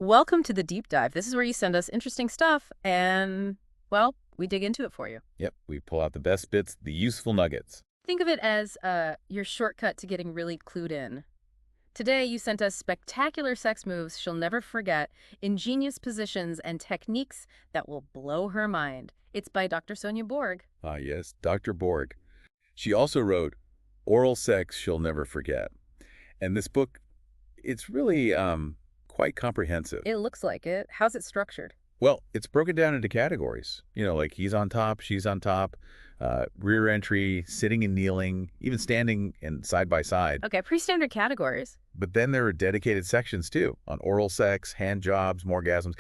Welcome to the deep dive. This is where you send us interesting stuff and, well, we dig into it for you. Yep, we pull out the best bits, the useful nuggets. Think of it as your shortcut to getting really clued in. Today, you sent us spectacular sex moves she'll never forget, ingenious positions, and techniques that will blow her mind. It's by Dr. Sonia Borg. Ah, yes, Dr. Borg. She also wrote Oral Sex She'll Never Forget. And this book, it's really quite comprehensive. It looks like it. How's it structured? Well, it's broken down into categories. Like he's on top, she's on top, rear entry, sitting and kneeling, even standing and side by side. Okay, pretty standard categories. But then there are dedicated sections too on oral sex, hand jobs, orgasms.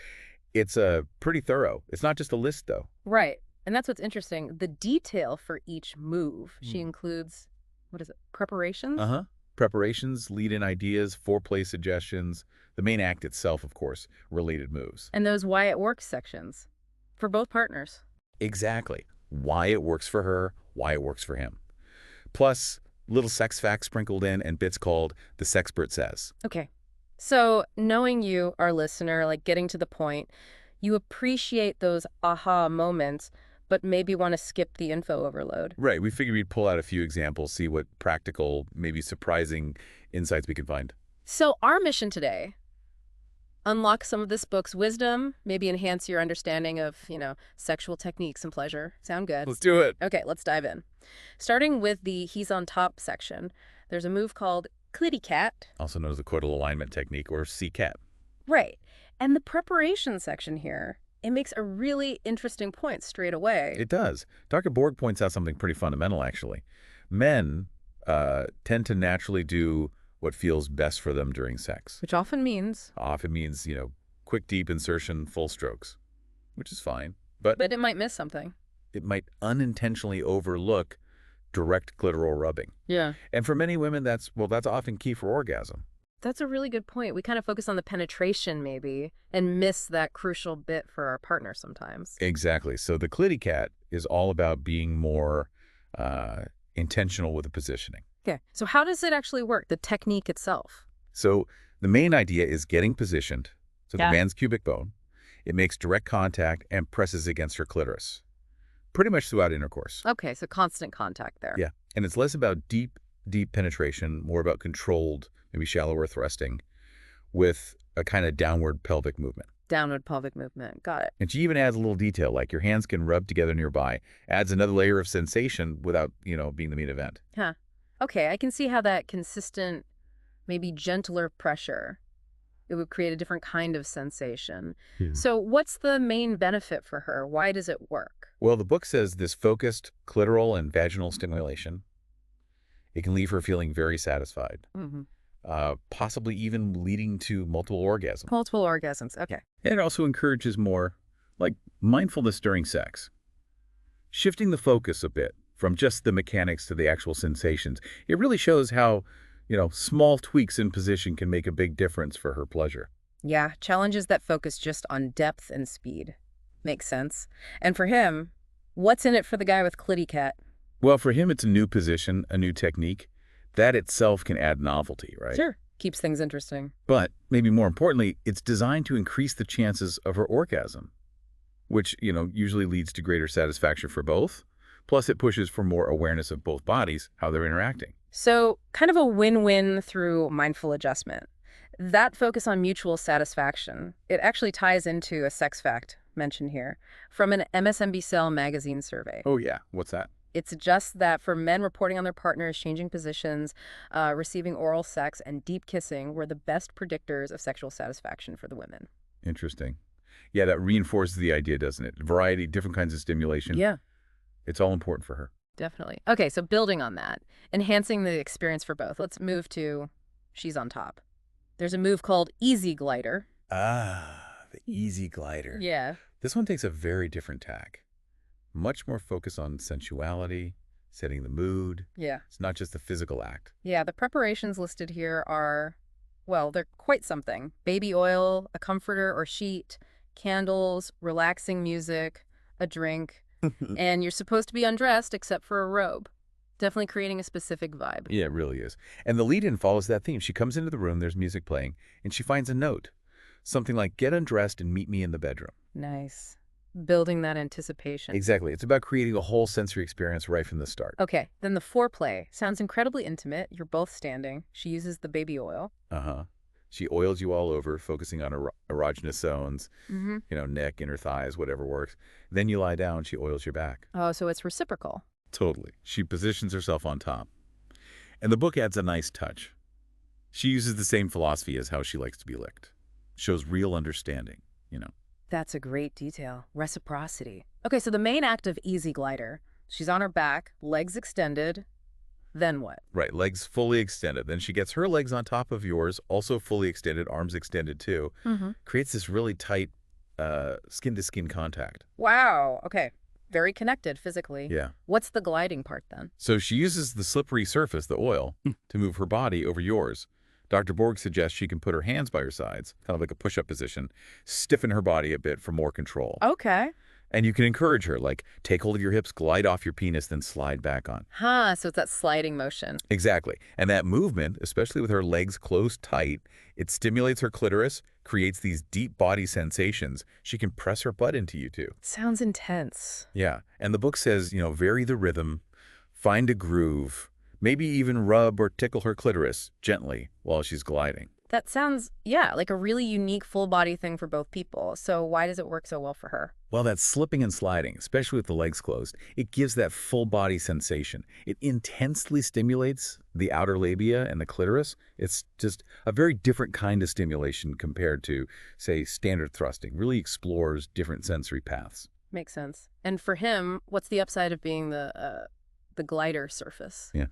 It's pretty thorough. It's not just a list though. Right. And that's what's interesting. The detail for each move. She includes, what is it, preparations? Uh-huh. Preparations, lead-in ideas, foreplay suggestions, the main act itself, of course, related moves. And those why it works sections for both partners. Exactly. Why it works for her, why it works for him. Plus, little sex facts sprinkled in and bits called The Sexpert Says. Okay. So knowing you, our listener, like getting to the point, you appreciate those aha moments, but maybe want to skip the info overload. Right. We figured we'd pull out a few examples, see what practical, maybe surprising insights we can find. So our mission today, unlock some of this book's wisdom, maybe enhance your understanding of, sexual techniques and pleasure. Sound good? Let's do it. Okay, let's dive in. Starting with the he's on top section, there's a move called Clitty Cat. Also known as the coital alignment technique, or C-cat. Right. And the preparation section here, it makes a really interesting point straight away. It does. Dr. Borg points out something pretty fundamental, actually. Men tend to naturally do what feels best for them during sex. Which often means, quick, deep insertion, full strokes, which is fine. But it might miss something. it might unintentionally overlook direct clitoral rubbing. Yeah. And for many women, that's often key for orgasm. That's a really good point. We kind of focus on the penetration maybe and miss that crucial bit for our partner sometimes. Exactly. So the Clitty Cat is all about being more intentional with the positioning. Okay. So how does it actually work, the technique itself? So the main idea is getting positioned. So Yeah. the man's pubic bone, it makes direct contact and presses against her clitoris, pretty much throughout intercourse. Okay, so constant contact there. Yeah. And it's less about deep penetration, more about controlled, maybe shallower thrusting with a kind of downward pelvic movement. Downward pelvic movement. Got it. And she even adds a little detail, like your hands can rub together nearby, adds another layer of sensation without, being the main event. Huh. Okay, I can see how that consistent, maybe gentler pressure, it would create a different kind of sensation. Yeah. So what's the main benefit for her? Why does it work? Well, the book says this focused clitoral and vaginal stimulation, it can leave her feeling very satisfied, possibly even leading to multiple orgasms. Multiple orgasms. Okay. And it also encourages more, like, mindfulness during sex. Shifting the focus a bit from just the mechanics to the actual sensations. It really shows how, small tweaks in position can make a big difference for her pleasure. Yeah, challenges that focus just on depth and speed. Makes sense. And for him, what's in it for the guy with Clitty Cat? Well, for him, it's a new position, a new technique. That itself can add novelty, right? Sure. Keeps things interesting. But maybe more importantly, it's designed to increase the chances of her orgasm, which, usually leads to greater satisfaction for both. Plus, it pushes for more awareness of both bodies, how they're interacting. So kind of a win-win through mindful adjustment. That focus on mutual satisfaction, it actually ties into a sex fact mentioned here from an MSNBC magazine survey. Oh, yeah. What's that? It suggests that for men reporting on their partners changing positions, receiving oral sex, and deep kissing were the best predictors of sexual satisfaction for the women. Interesting. Yeah, that reinforces the idea, doesn't it? Variety, different kinds of stimulation. Yeah. It's all important for her. Definitely. Okay, so building on that, enhancing the experience for both. Let's move to she's on top. There's a move called Easy Glider. Ah, the Easy Glider. Yeah. This one takes a very different tack. Much more focus on sensuality, setting the mood. Yeah. It's not just a physical act. Yeah, the preparations listed here are, well, they're quite something. Baby oil, a comforter or sheet, candles, relaxing music, a drink, and you're supposed to be undressed except for a robe. Definitely creating a specific vibe. Yeah, it really is. And the lead-in follows that theme. She comes into the room, there's music playing, and she finds a note. Something like, get undressed and meet me in the bedroom. Nice. Building that anticipation. Exactly. It's about creating a whole sensory experience right from the start. Okay, then the foreplay sounds incredibly intimate. You're both standing. She uses the baby oil. Uh-huh. She oils you all over, focusing on erogenous zones, Mm-hmm. neck, inner thighs, whatever works. Then you lie down, she oils your back. Oh, so it's reciprocal. Totally. She positions herself on top. And the book adds a nice touch. She uses the same philosophy as how she likes to be licked. Shows real understanding. That's a great detail. Reciprocity. Okay, so the main act of Easy Glider. She's on her back, legs extended. Then what? Right, legs fully extended. Then she gets her legs on top of yours, also fully extended, arms extended too. Mm-hmm. Creates this really tight skin-to-skin contact. Wow. Okay. Very connected physically. Yeah. What's the gliding part then? So she uses the slippery surface, the oil, to move her body over yours. Dr. Borg suggests she can put her hands by her sides, kind of like a push-up position, stiffen her body a bit for more control. Okay. And you can encourage her, like take hold of your hips, glide off your penis, then slide back on. Huh, so it's that sliding motion. Exactly. And that movement, especially with her legs closed tight, it stimulates her clitoris, creates these deep body sensations. She can press her butt into you too. Sounds intense. Yeah. And the book says, vary the rhythm, find a groove, maybe even rub or tickle her clitoris gently while she's gliding. That sounds, yeah, like a really unique full body thing for both people. So why does it work so well for her? Well, that slipping and sliding, especially with the legs closed, it gives that full body sensation. It intensely stimulates the outer labia and the clitoris. It's just a very different kind of stimulation compared to, say, standard thrusting. Really explores different sensory paths. Makes sense. And for him, what's the upside of being the glider surface? Yeah.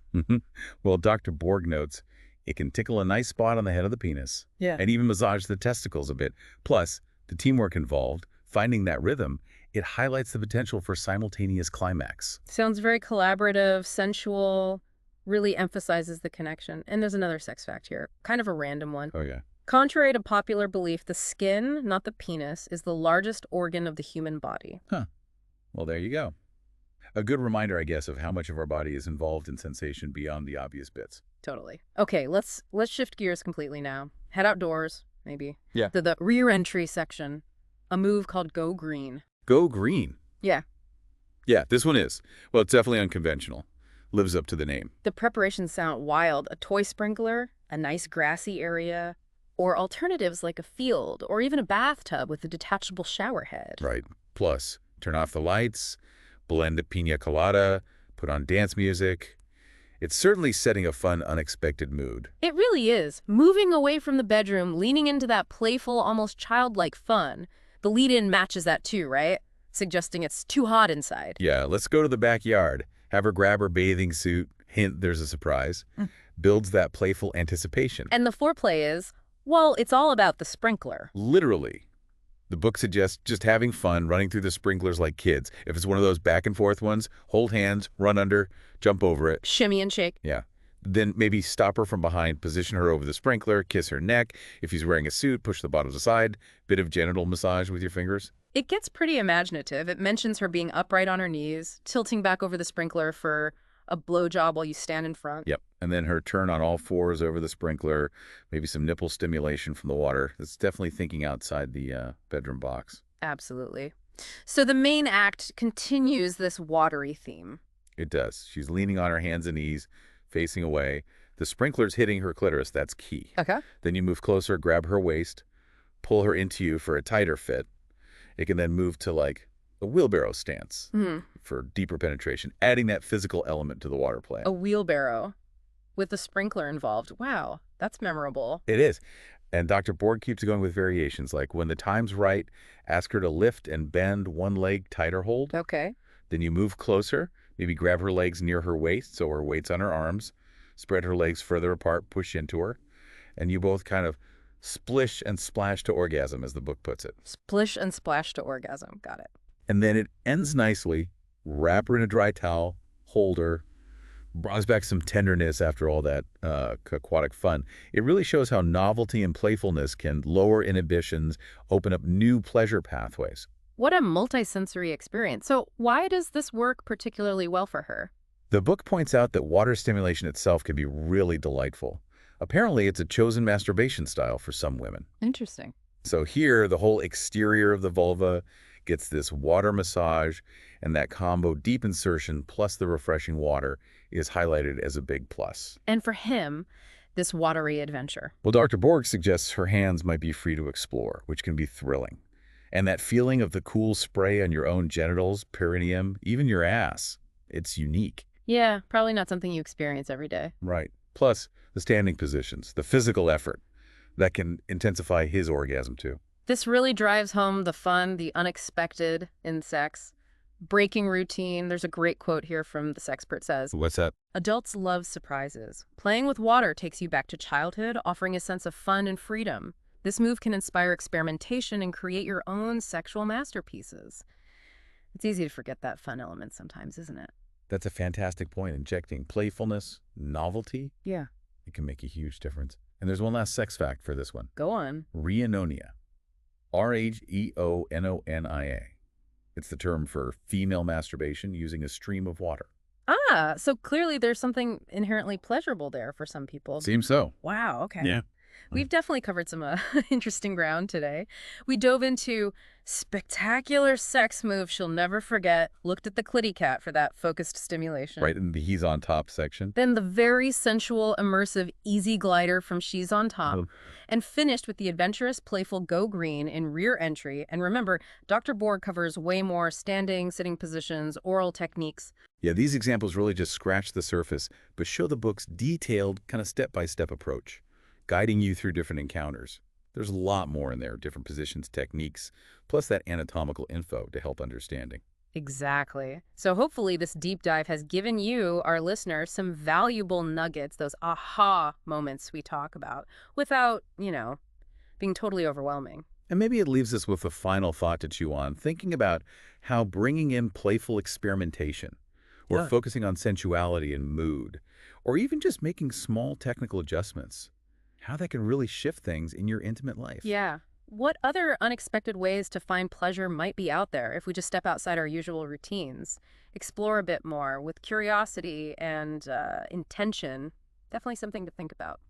Well, Dr. Borg notes, it can tickle a nice spot on the head of the penis. Yeah. And even massage the testicles a bit. Plus, the teamwork involved, finding that rhythm, it highlights the potential for simultaneous climax. Sounds very collaborative, sensual, really emphasizes the connection. And there's another sex fact here, kind of a random one. Oh, yeah. Contrary to popular belief, the skin, not the penis, is the largest organ of the human body. Huh. Well, there you go. A good reminder, I guess, of how much of our body is involved in sensation beyond the obvious bits. Totally. Okay, let's shift gears completely now. Head outdoors, maybe. Yeah. To the rear entry section, a move called Go Green. Go green. Yeah. Yeah, this one is. Well, it's definitely unconventional. Lives up to the name. The preparations sound wild. A toy sprinkler, a nice grassy area, or alternatives like a field or even a bathtub with a detachable shower head. Right. Plus, turn off the lights, blend a pina colada, put on dance music. It's certainly setting a fun, unexpected mood. It really is. Moving away from the bedroom, leaning into that playful, almost childlike fun. The lead-in matches that too, right? Suggesting it's too hot inside. Yeah, let's go to the backyard. Have her grab her bathing suit. Hint, there's a surprise. Builds that playful anticipation. And the foreplay is, well, it's all about the sprinkler. Literally. The book suggests just having fun, running through the sprinklers like kids. If it's one of those back and forth ones, hold hands, run under, jump over it. Shimmy and shake. Yeah. Then maybe stop her from behind, position her over the sprinkler, kiss her neck. If she's wearing a suit, push the bottoms aside. Bit of genital massage with your fingers. It gets pretty imaginative. It mentions her being upright on her knees, tilting back over the sprinkler for a blowjob while you stand in front. Yep. And then her turn on all fours over the sprinkler, maybe some nipple stimulation from the water. It's definitely thinking outside the bedroom box. Absolutely. So the main act continues this watery theme. It does. She's leaning on her hands and knees, facing away. The sprinkler's hitting her clitoris. That's key. Okay. Then you move closer, grab her waist, pull her into you for a tighter fit. It can then move to like a wheelbarrow stance for deeper penetration, adding that physical element to the water play. A wheelbarrow with the sprinkler involved. Wow, that's memorable. It is. And Dr. Borg keeps going with variations, like when the time's right, ask her to lift and bend one leg tighter hold. Okay. Then you move closer, maybe grab her legs near her waist, so her weight's on her arms, spread her legs further apart, push into her, and you both kind of splish and splash to orgasm, as the book puts it. Splish and splash to orgasm. Got it. And then it ends nicely. Wrap her in a dry towel, hold her, brings back some tenderness after all that aquatic fun. It really shows how novelty and playfulness can lower inhibitions, open up new pleasure pathways. What a multisensory experience. So why does this work particularly well for her? The book points out that water stimulation itself can be really delightful. Apparently, it's a chosen masturbation style for some women. Interesting. So here, the whole exterior of the vulva gets this water massage, and that combo deep insertion plus the refreshing water is highlighted as a big plus. And for him, this watery adventure. Well, Dr. Borg suggests her hands might be free to explore, which can be thrilling. And that feeling of the cool spray on your own genitals, perineum, even your ass, it's unique. Yeah, probably not something you experience every day. Right. Plus, the standing positions, the physical effort that can intensify his orgasm too. This really drives home the fun, the unexpected in sex. Breaking routine. There's a great quote here from the sexpert says, What's that? adults love surprises. Playing with water takes you back to childhood, offering a sense of fun and freedom. This move can inspire experimentation and create your own sexual masterpieces. It's easy to forget that fun element sometimes, isn't it? That's a fantastic point. Injecting playfulness, novelty, Yeah. it can make a huge difference. And there's one last sex fact for this one. Go on. Rheononia. Rheononia. It's the term for female masturbation using a stream of water. Ah, so clearly there's something inherently pleasurable there for some people. Seems so. Wow, okay. Yeah. We've definitely covered some interesting ground today. We dove into spectacular sex moves she'll never forget, looked at the clitty cat for that focused stimulation. Right in the he's on top section. Then the very sensual, immersive easy glider from She's on Top, Oh. and finished with the adventurous, playful Go Green in rear entry. And remember, Dr. Borg covers way more standing, sitting positions, oral techniques. Yeah, these examples really just scratch the surface, but show the book's detailed, kind of step-by-step approach, guiding you through different encounters. There's a lot more in there, different positions, techniques, plus that anatomical info to help understanding. Exactly. So hopefully this deep dive has given you, our listeners, some valuable nuggets, those aha moments we talk about, without, being totally overwhelming. And maybe it leaves us with a final thought to chew on, thinking about how bringing in playful experimentation, or Yeah. focusing on sensuality and mood, or even just making small technical adjustments, how that can really shift things in your intimate life. Yeah. What other unexpected ways to find pleasure might be out there if we just step outside our usual routines? Explore a bit more with curiosity and intention. Definitely something to think about.